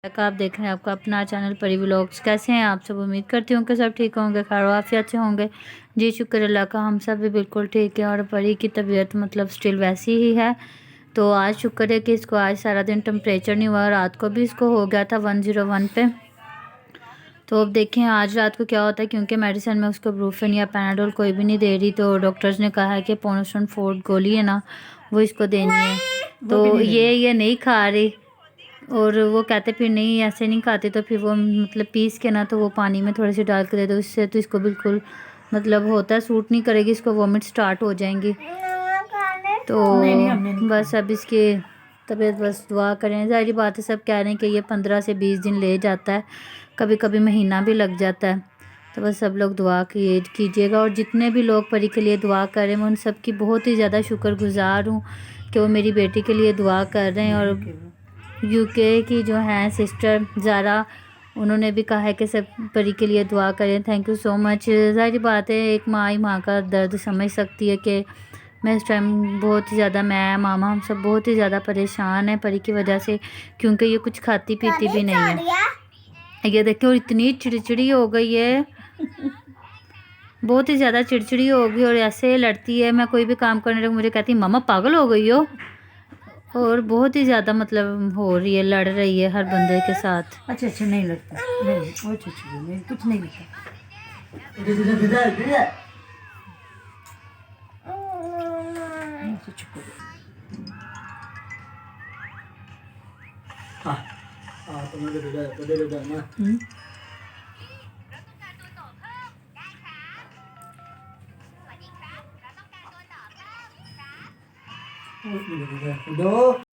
आप देख रहे हैं आपका अपना चैनल परी व्लॉग्स। कैसे हैं आप सब? उम्मीद करती हूँ कि सब ठीक होंगे, खैर आफियत से होंगे। जी शुक्र अल्लाह का, हम सब भी बिल्कुल ठीक है। और परी की तबीयत मतलब स्टिल वैसी ही है। तो आज शुक्र है कि इसको आज सारा दिन टेम्परेचर नहीं हुआ, रात को भी इसको हो गया था 101 पे। तो अब देखें आज रात को क्या होता है, क्योंकि मेडिसिन में उसको ब्रूफेन या पैनाडोल कोई भी नहीं दे रही। तो डॉक्टर्स ने कहा है कि पोनोसन फोर्ट गोली है ना, वो इसको देनी है। तो ये नहीं खा रही, और वो कहते फिर नहीं ऐसे नहीं खाते। तो फिर वो मतलब पीस के ना तो वो पानी में थोड़ी सी डाल के दे दो, इससे तो इसको बिल्कुल मतलब होता है सूट नहीं करेगी, इसको वॉमिट स्टार्ट हो जाएंगी। तो बस अब इसकी तबीयत बस दुआ करें। ज़ाहिर बात है सब कह रहे हैं कि ये 15 से 20 दिन ले जाता है, कभी कभी महीना भी लग जाता है। तो बस सब लोग दुआ कीजिएगा, और जितने भी लोग परी के लिए दुआ कर रहे हैं मैं उन सब की बहुत ही ज़्यादा शुक्रगुजार हूँ कि वो मेरी बेटी के लिए दुआ कर रहे हैं। और यूके की जो हैं सिस्टर ज़ारा, उन्होंने भी कहा है कि सब परी के लिए दुआ करें। Thank you so much. ज़ाहिर बात है एक माँ ही माँ का दर्द समझ सकती है कि मैं इस टाइम बहुत ही ज़्यादा, मैं मामा हम सब बहुत ही ज़्यादा परेशान हैं परी की वजह से, क्योंकि ये कुछ खाती पीती भी नहीं है। ये देखिए, और इतनी चिड़चिड़ी हो गई है, बहुत ही ज़्यादा चिड़चिड़ी हो गई, और ऐसे लड़ती है। मैं कोई भी काम करने लगी मुझे कहती मामा पागल हो गई हो, और बहुत ही ज़्यादा मतलब हो रही है, लड़ रही है हर बंदे के साथ। अच्छा नहीं लगता, नहीं वो नहीं, कुछ नहीं लगता।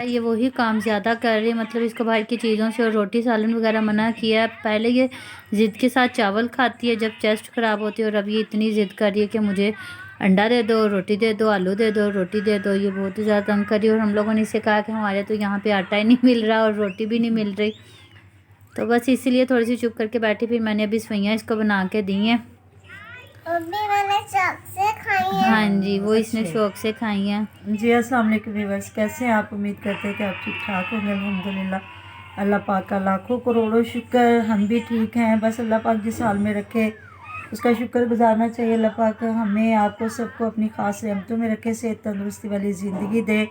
ये वही काम ज़्यादा कर रही है, मतलब इसको बाहर की चीज़ों से और रोटी सालन वगैरह मना किया है। पहले ये ज़िद के साथ चावल खाती है जब चेस्ट ख़राब होती है, और अब ये इतनी ज़िद कर रही है कि मुझे अंडा दे दो, रोटी दे दो, आलू दे दो, रोटी दे दो। ये बहुत ही ज़्यादा तंग कर रही है। और हम लोगों ने इसे कहा कि हमारे तो यहाँ पे आटा ही नहीं मिल रहा और रोटी भी नहीं मिल रही, तो बस इसीलिए थोड़ी सी चुप करके बैठी। फिर मैंने अभी सवैयाँ इसको बना के दी हैं। मैंने शौक से खाई है। हाँ जी, वो इसने शौक से खाई हैं। जी अस्सलाम वालेकुम व्यूअर्स, कैसे हैं आप? उम्मीद करते हैं कि आप ठीक ठाक होंगे। अल्हम्दुलिल्लाह, अल्लाह पाक का लाखों करोड़ों शुक्र, हम भी ठीक हैं। बस अल्लाह पाक जिस हाल में रखे उसका शुक्र गुजारना चाहिए। अल्लाह पाक हमें आपको सबको अपनी ख़ास रहमतों में रखे, सेहत तंदुरुस्ती वाली ज़िंदगी दे।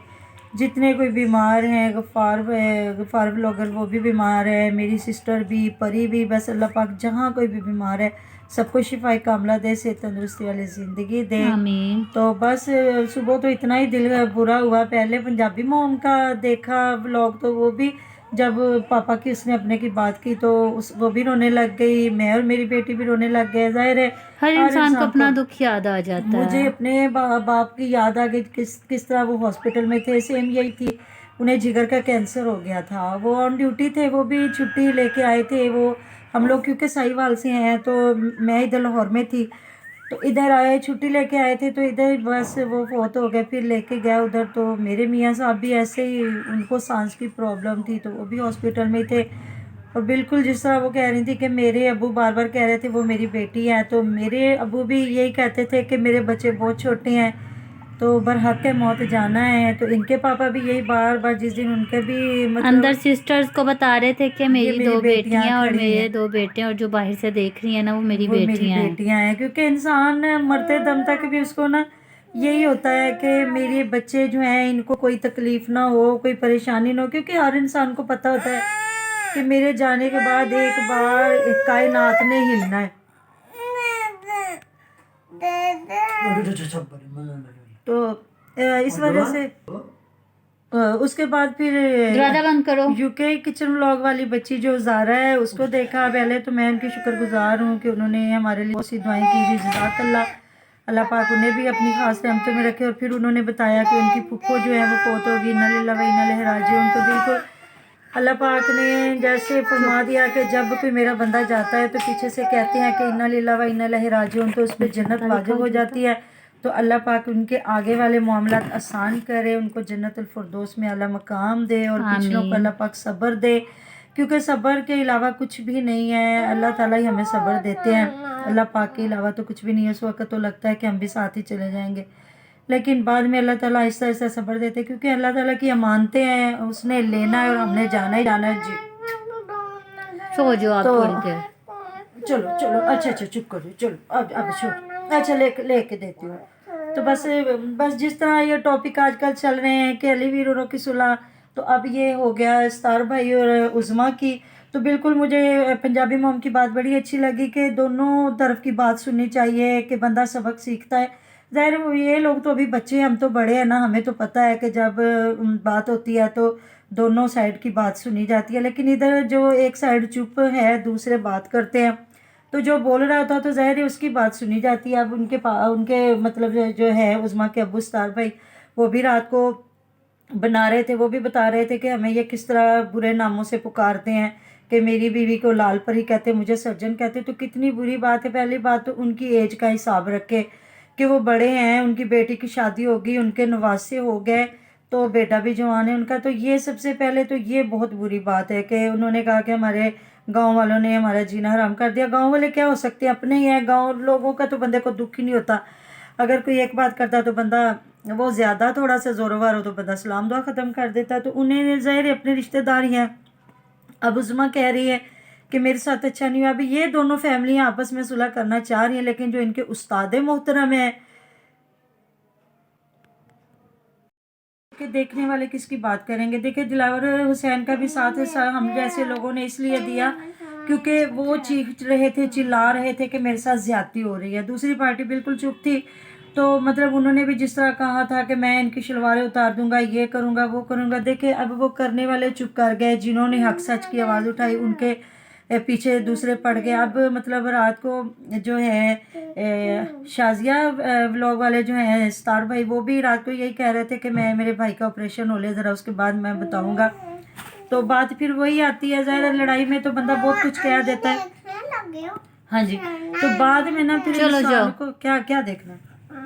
जितने कोई बीमार हैं, गफ़ार ब्लॉगर वो भी बीमार है, मेरी सिस्टर भी, परी भी, बस अल्लाह पाक जहाँ कोई भी बीमार है सबको शिफाई कामला दे, सेहत तंदुरुस्ती वाली ज़िंदगी दे। आमीन। तो बस सुबह तो इतना ही दिल बुरा हुआ, पहले पंजाबी मॉम का देखा व्लॉग, तो वो भी जब पापा की उसने अपने की बात की तो वो भी रोने लग गई, मैं और मेरी बेटी भी रोने लग गए। ज़ाहिर है हर इंसान को अपना दुख याद आ जाता है। मुझे अपने बाप की याद आ गई, किस तरह वो हॉस्पिटल में थे। सेम यही थी, उन्हें जिगर का कैंसर हो गया था। वो ऑन ड्यूटी थे, वो भी छुट्टी लेके आए थे। वो हम लोग क्योंकि साहिवाल से हैं तो मैं इधर लाहौर में थी, तो इधर आए, छुट्टी लेके आए थे, तो इधर बस वो फौत हो गए। फिर लेके गया उधर, तो मेरे मियाँ साहब भी ऐसे ही, उनको सांस की प्रॉब्लम थी, तो वो भी हॉस्पिटल में थे। और बिल्कुल जिस तरह वो कह रही थी कि मेरे अबू बार बार कह रहे थे वो मेरी बेटी है, तो मेरे अबू भी यही कहते थे कि मेरे बच्चे बहुत छोटे हैं तो बरहक के मौत जाना है। तो इनके पापा भी यही बार बार, जिस दिन उनके भी मतलब अंदर सिस्टर्स को बता रहे थे कि मेरी मेरी 2 बेटियां और खड़ी मेरे हैं, 2 बेटे, और जो बाहर से देख रही है ना वो मेरी वो मेरी बेटियां हैं। बेटियां हैं। क्योंकि इंसान मरते दम तक भी उसको ना यही होता है कि मेरे बच्चे जो हैं इनको कोई तकलीफ ना हो, कोई परेशानी ना हो। क्योंकि हर इंसान को पता होता है कि मेरे जाने के बाद एक बार कायनात ने हिलना है। तो इस वजह से उसके बाद फिर दरवाजा बंद करो। यूके किचन व्लॉग वाली बच्ची जो ज़ारा है उसको देखा। पहले तो मैं उनकी शुक्रगुजार हूँ कि उन्होंने हमारे लिए बहुत सी दुआएं की। जी जज़ाकल्लाह, अल्लाह पाक उन्हें भी अपनी खास रहमतों में रखे। और फिर उन्होंने बताया कि उनकी फुफ्फो जो है वो फौत होगी, इन्ना लिल्लाह व इन्ना इलैहि राजिऊन। तो बिल्कुल अल्लाह पाक ने जैसे फरमा दिया कि जब कोई मेरा बंदा जाता है तो पीछे से कहते हैं कि इन्ना लिल्लाह व इन्ना इलैहि राजिऊन, तो उस पर जन्नत वाजिब हो जाती है। तो अल्लाह पाक उनके आगे वाले मामलात आसान करे, उनको जन्नतुल फिरदौस में आला मकाम दे, और पिछलों को अल्लाह पाक सब्र दे। क्योंकि सब्र के अलावा कुछ भी नहीं है, अल्लाह ताला ही हमें सब्र देते हैं, अल्लाह पाक के अलावा तो कुछ भी नहीं है। उस वक्त तो लगता है कि हम भी साथ ही चले जाएंगे, लेकिन बाद में अल्लाह ताला आहिस्ता आहिस्ता सब्र देते हैं। क्योंकि अल्लाह ताला की अमानतें हैं, उसने लेना है और हमने जाना ही जाना है। जी सो जाओ आप तो थोड़ी देर। चलो चलो, अच्छा चुप करो, चलो अब छोड़, अच्छा लेके देती हूँ। तो बस जिस तरह ये टॉपिक आजकल चल रहे हैं कि अली वीर औरों की सुलह, तो अब ये हो गया स्टार भाई और उज़मा की। तो बिल्कुल मुझे पंजाबी मॉम की बात बड़ी अच्छी लगी कि दोनों तरफ की बात सुननी चाहिए, कि बंदा सबक सीखता है। ज़ाहिर है ये लोग तो अभी बच्चे हैं, हम तो बड़े हैं ना, हमें तो पता है कि जब बात होती है तो दोनों साइड की बात सुनी जाती है। लेकिन इधर जो एक साइड चुप है, दूसरे बात करते हैं, तो जो बोल रहा था तो ज़ाहिर है उसकी बात सुनी जाती है। अब उनके मतलब जो है उज़मा के अब्बू स्टार भाई, वो भी रात को बना रहे थे, वो भी बता रहे थे कि हमें ये किस तरह बुरे नामों से पुकारते हैं, कि मेरी बीवी को लाल परी कहते, मुझे सर्जन कहते। तो कितनी बुरी बात है। पहली बात तो उनकी एज का हिसाब रखे कि वो बड़े हैं, उनकी बेटी की शादी होगी, उनके नवासे हो गए, तो बेटा भी जवान है उनका। तो ये सबसे पहले तो ये बहुत बुरी बात है कि उन्होंने कहा कि हमारे गांव वालों ने हमारा जीना हराम कर दिया। गांव वाले क्या हो सकते हैं, अपने ही हैं। गांव लोगों का तो बंदे को दुख ही नहीं होता। अगर कोई एक बात करता तो बंदा, वो ज़्यादा थोड़ा सा ज़ोरोवार हो तो बंदा सलाम दुआ ख़त्म कर देता। तो उन्हें ज़ाहिर है अपनी रिश्तेदारी हैं। अब उज़मा कह रही है कि मेरे साथ अच्छा नहीं हुआ। अभी ये दोनों फैमिलियाँ आपस में सुलह करना चाह रही हैं, लेकिन जो इनके उस्ताद मोहतरम है कि देखने वाले किसकी बात करेंगे। देखिए दिलावर हुसैन का भी साथ हम जैसे लोगों ने इसलिए दिया क्योंकि वो चीख रहे थे, चिल्ला रहे थे कि मेरे साथ ज्यादती हो रही है। दूसरी पार्टी बिल्कुल चुप थी। तो मतलब उन्होंने भी जिस तरह कहा था कि मैं इनकी शलवारें उतार दूंगा, ये करूंगा, वो करूंगा। देखिए अब वो करने वाले चुप कर गए, जिन्होंने हक सच की आवाज़ उठाई उनके पीछे दूसरे पड़ गए। अब मतलब रात को जो है शाजिया व्लॉग वाले जो हैं स्टार भाई, वो भी रात को यही कह रहे थे कि मैं, मेरे भाई का ऑपरेशन हो ले ज़रा, उसके बाद मैं बताऊंगा। तो बात फिर वही आती है, ज़ाहिर लड़ाई में तो बंदा बहुत कुछ कह देता है। हाँ जी। तो बाद में ना फिर चलो इंसान जाओ। को क्या देखना,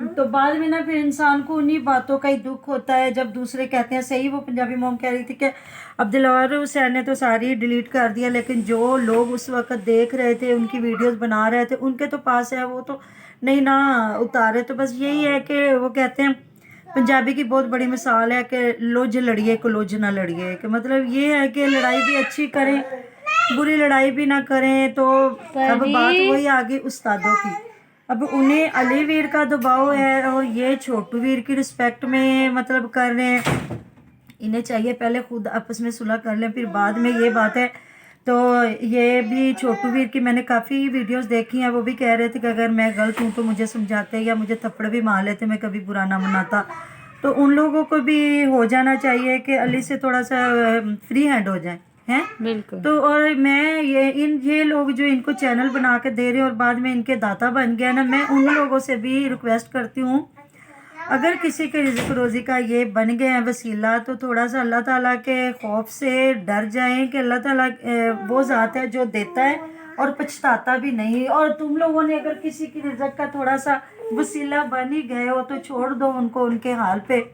तो बाद में ना फिर इंसान को उन्हीं बातों का ही दुख होता है जब दूसरे कहते हैं। सही वो पंजाबी मोम कह रही थी कि अब दिलवार हुसैन ने तो सारी डिलीट कर दिया, लेकिन जो लोग उस वक्त देख रहे थे, उनकी वीडियोस बना रहे थे, उनके तो पास है, वो तो नहीं ना उतारे। तो बस यही है कि वो कहते हैं, पंजाबी की बहुत बड़ी मिसाल है कि लोज लड़िए को लोज ना लड़िए, कि मतलब ये है कि लड़ाई भी अच्छी करें, बुरी लड़ाई भी ना करें। तो अब बात वही आ गई उस्तादों की। अब उन्हें अली वीर का दबाव है और ये छोटू वीर की रिस्पेक्ट में मतलब कर रहे हैं। इन्हें चाहिए पहले खुद आपस में सुलह कर लें, फिर बाद में ये बात है। तो ये भी छोटू वीर की मैंने काफ़ी वीडियोस देखी हैं, वो भी कह रहे थे कि अगर मैं गलत हूँ तो मुझे समझाते या मुझे थप्पड़ भी मार लेते, मैं कभी बुरा ना मनाता। तो उन लोगों को भी हो जाना चाहिए कि अली से थोड़ा सा फ्री हैंड हो जाए, हैं। बिल्कुल। तो और मैं ये लोग जो इनको चैनल बना के दे रहे हैं और बाद में इनके दाता बन गया ना, मैं उन लोगों से भी रिक्वेस्ट करती हूँ, अगर किसी के रिज़्क़ रोज़ी का ये बन गए हैं वसीला, तो थोड़ा सा अल्लाह ताला के खौफ से डर जाएं कि अल्लाह ताला वो ज़ात है जो देता है और पछताता भी नहीं। और तुम लोगों ने अगर किसी की रिज़्क़ का थोड़ा सा वसीला बन ही गए हो तो छोड़ दो उनको उनके हाल पे।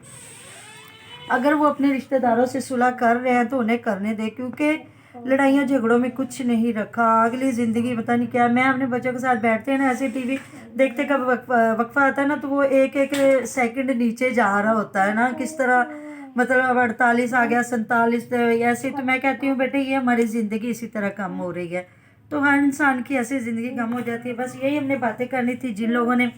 अगर वो अपने रिश्तेदारों से सुलह कर रहे हैं तो उन्हें करने दे, क्योंकि लड़ाइयाँ झगड़ों में कुछ नहीं रखा। अगली ज़िंदगी पता नहीं क्या। मैं अपने बच्चों के साथ बैठते हैं ना, ऐसे टीवी देखते, कब वक्फा आता है ना, तो वो एक एक सेकंड नीचे जा रहा होता है ना, किस तरह मतलब 48 आ गया, 47 ऐसे। तो मैं कहती हूँ बेटे ये हमारी ज़िंदगी इसी तरह कम हो रही है। तो हर इंसान की ऐसी ज़िंदगी कम हो जाती है। बस यही हमने बातें करनी थी। जिन लोगों ने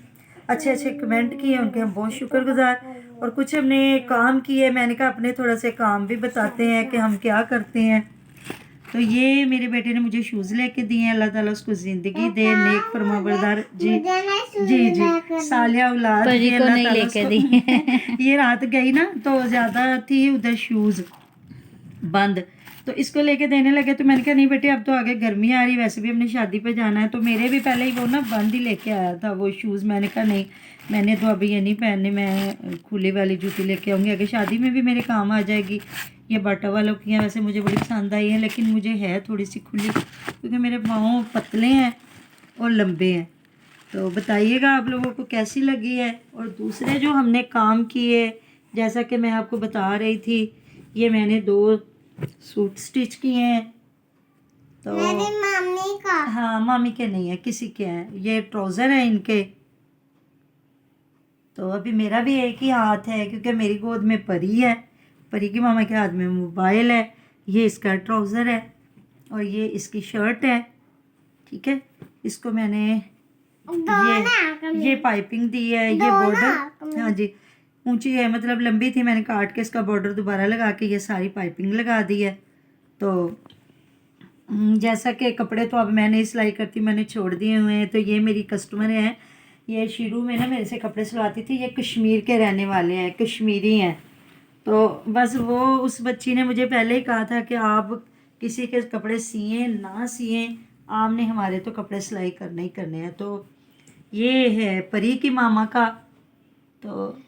अच्छे अच्छे कमेंट किए उनके हम बहुत शुक्रगुजार। और कुछ हमने काम किए, मैंने कहा अपने थोड़ा से काम भी बताते हैं कि हम क्या करते हैं। तो ये मेरे बेटे ने मुझे शूज़ लेके दिए हैं, अल्लाह ताला उसको ज़िंदगी दे, नेक फरमाबरदार। जी जी सालिया औलाद परी दे को अल्लाह नहीं ताला लेके उसको। ये रात गई ना तो ज़्यादा थी उधर शूज़ बंद, तो इसको लेके देने लगे। तो मैंने कहा नहीं बेटे अब तो आगे गर्मी आ रही, वैसे भी हमने शादी पे जाना है। तो मेरे भी पहले ही वो ना बंद ही लेके आया था वो शूज़। मैंने कहा नहीं, मैंने तो अभी ये नहीं पहनने, मैं खुली वाली जूती लेके आऊँगी, आगे शादी में भी मेरे काम आ जाएगी। ये बाटा वालों की हैं, वैसे मुझे बड़ी पसंद आई है, लेकिन मुझे है थोड़ी सी खुली क्योंकि मेरे पाँव पतले हैं और लंबे हैं। तो बताइएगा आप लोगों को कैसी लगी है। और दूसरे जो हमने काम किए, जैसा कि मैं आपको बता रही थी, ये मैंने 2 सूट स्टिच किए हैं। तो मेरी मम्मी का। हाँ मामी के नहीं है, किसी के हैं। ये ट्राउज़र है इनके। तो अभी मेरा भी एक ही हाथ है क्योंकि मेरी गोद में परी है, परी की मामा के हाथ में मोबाइल है। ये इसका ट्राउज़र है और ये इसकी शर्ट है, ठीक है। इसको मैंने ये पाइपिंग दी है, ये बॉर्डर, हाँ जी ऊंची है, मतलब लंबी थी, मैंने काट के इसका बॉर्डर दोबारा लगा के ये सारी पाइपिंग लगा दी है। तो जैसा कि कपड़े तो अब मैं नहीं सिलाई करती, मैंने छोड़ दिए हुए हैं। तो ये मेरी कस्टमर हैं, ये शुरू में ना मेरे से कपड़े सिलवाती थी, ये कश्मीर के रहने वाले हैं, कश्मीरी हैं। तो बस वो उस बच्ची ने मुझे पहले ही कहा था कि आप किसी के कपड़े सिएं ना सिएं, आपने हमारे तो कपड़े सिलाई करने ही करने हैं। तो ये है परी की मामा का, तो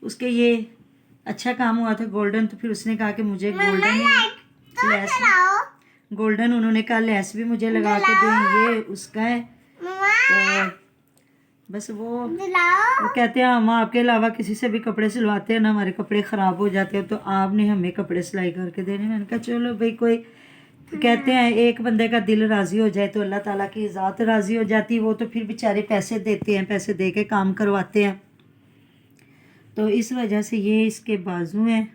उसके ये अच्छा काम हुआ था गोल्डन, तो फिर उसने कहा कि मुझे गोल्डन उन्होंने कहा लेस भी मुझे लगा के दें, ये उसका है। तो बस वो कहते हैं हम आपके अलावा किसी से भी कपड़े सिलवाते हैं ना, हमारे कपड़े ख़राब हो जाते हैं, तो आपने हमें कपड़े सिलाई करके देने। मैंने कहा चलो भाई, कोई कहते हैं एक बंदे का दिल राज़ी हो जाए तो अल्लाह ताला की ज़ात राज़ी हो जाती। वो तो फिर बेचारे पैसे देते हैं, पैसे दे के काम करवाते हैं। तो इस वजह से ये इसके बाजू हैं।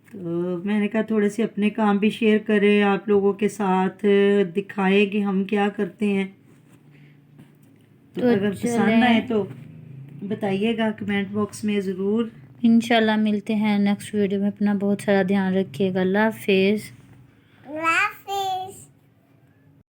तो मैंने कहा थोड़े से अपने काम भी शेयर करें आप लोगों के साथ, दिखाए कि हम क्या करते हैं। तो अगर पसंद आए तो बताइएगा कमेंट बॉक्स में ज़रूर। इंशाल्लाह मिलते हैं नेक्स्ट वीडियो में। अपना बहुत सारा ध्यान रखिएगा। अल्लाह हाफिज़।